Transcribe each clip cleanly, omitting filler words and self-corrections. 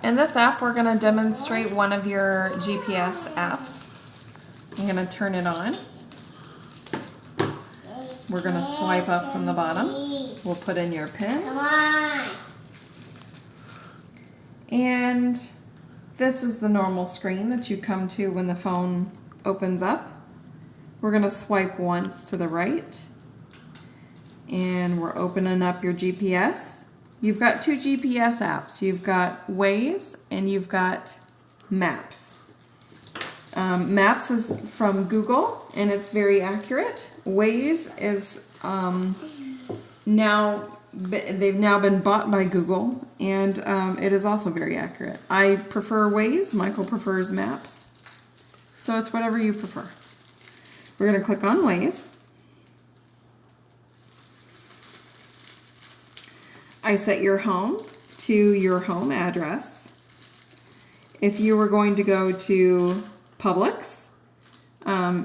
In this app, we're going to demonstrate one of your GPS apps. I'm going to turn it on. We're going to swipe up from the bottom. We'll put in your PIN. Come on. And this is the normal screen that you come to when the phone opens up. We're going to swipe once to the right. And we're opening up your GPS. You've got two GPS apps. You've got Waze and you've got Maps. Maps is from Google and it's very accurate. Waze is they've now been bought by Google and it is also very accurate. I prefer Waze. Michael prefers Maps. So it's whatever you prefer. We're going to click on Waze. I set your home to your home address. If you were going to go to Publix,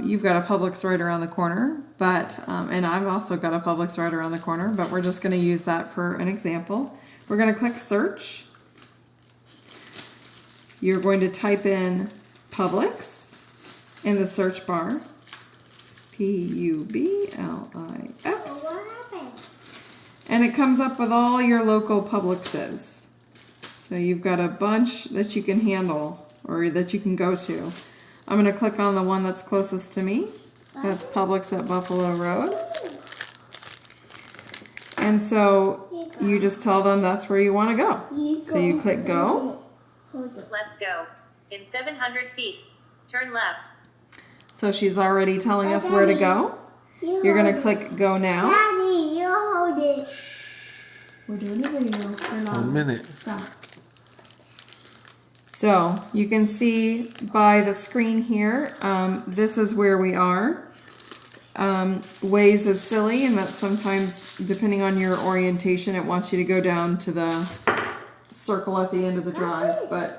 you've got a Publix right around the corner, but and I've also got a Publix right around the corner, but we're just going to use that for an example. We're going to click search. You're going to type in Publix in the search bar. Publix. And it comes up with all your local Publixes. So you've got a bunch that you can handle or that you can go to. I'm going to click on the one that's closest to me. That's Publix at Buffalo Road. And so you just tell them that's where you want to go. So you click go. Let's go. In 700 feet, turn left. So she's already telling us where to go. You're going to click go now. Daddy, you hold it. We're doing a video. Turn on. 1 minute. Stop. So you can see by the screen here, this is where we are. Waze is silly in that sometimes, depending on your orientation, it wants you to go down to the circle at the end of the drive, but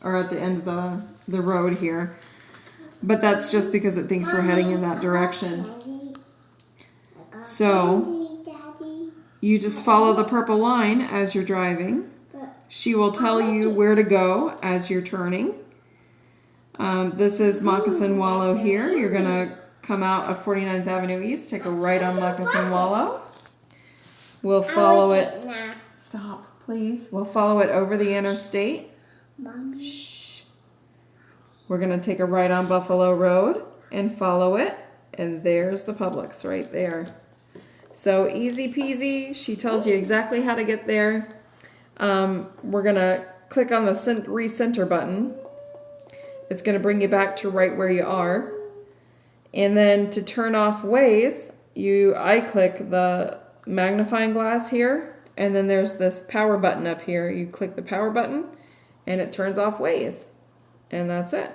or at the end of the road here. But that's just because it thinks we're heading in that direction. So you just follow the purple line as you're driving. She will tell you where to go as you're turning. This is Moccasin Wallow here. You're going to come out of 49th Avenue East, take a right on Moccasin Wallow. We'll follow it. Stop, please. We'll follow it over the interstate. Mommy. Shh. We're going to take a right on Buffalo Road and follow it. And there's the Publix right there. So easy peasy. She tells you exactly how to get there. We're going to click on the recenter button. It's going to bring you back to right where you are. And then to turn off Waze, I click the magnifying glass here. And then there's this power button up here. You click the power button and it turns off Waze. And that's it.